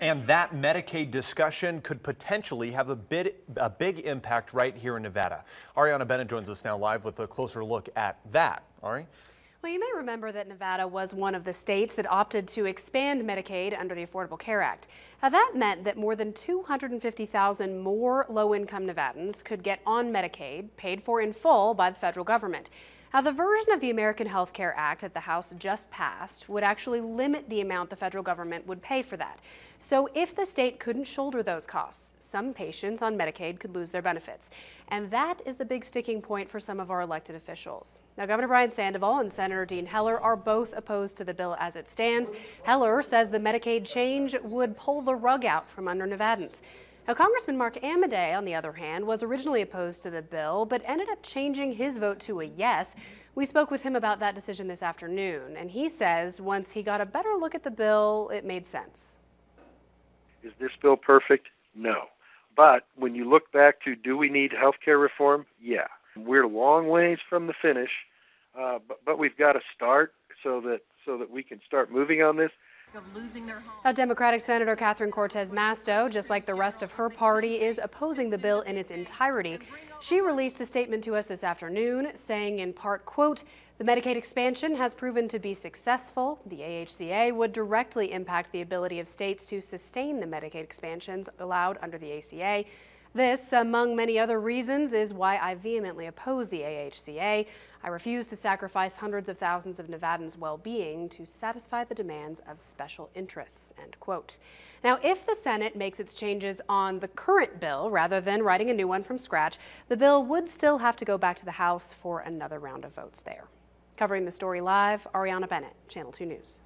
And that Medicaid discussion could potentially have a big impact right here in Nevada. Ariana Bennett joins us now live with a closer look at that. Ari? Well, you may remember that Nevada was one of the states that opted to expand Medicaid under the Affordable Care Act. Now, that meant that more than 250,000 more low-income Nevadans could get on Medicaid, paid for in full by the federal government. Now, the version of the American Health Care Act that the House just passed would actually limit the amount the federal government would pay for that. So if the state couldn't shoulder those costs, some patients on Medicaid could lose their benefits. And that is the big sticking point for some of our elected officials. Now, Governor Brian Sandoval and Senator Dean Heller are both opposed to the bill as it stands. Heller says the Medicaid change would pull the rug out from under Nevadans. Now, Congressman Mark Amodei, on the other hand, was originally opposed to the bill, but ended up changing his vote to a yes. We spoke with him about that decision this afternoon, and he says once he got a better look at the bill, it made sense. Is this bill perfect? No. But when you look back to do we need health care reform? Yeah. We're a long ways from the finish, but we've got to start so that we can start moving on this. Of losing their home. Now, Democratic Senator Katherine Cortes Masto, just like the rest of her party, is opposing the bill in its entirety. She released a statement to us this afternoon saying in part, quote, "The Medicaid expansion has proven to be successful. The AHCA would directly impact the ability of states to sustain the Medicaid expansions allowed under the ACA. This, among many other reasons, is why I vehemently oppose the AHCA. I refuse to sacrifice hundreds of thousands of Nevadans' well-being to satisfy the demands of special interests," end quote. Now, if the Senate makes its changes on the current bill rather than writing a new one from scratch, the bill would still have to go back to the House for another round of votes there. Covering the story live, Ariana Bennett, Channel 2 News.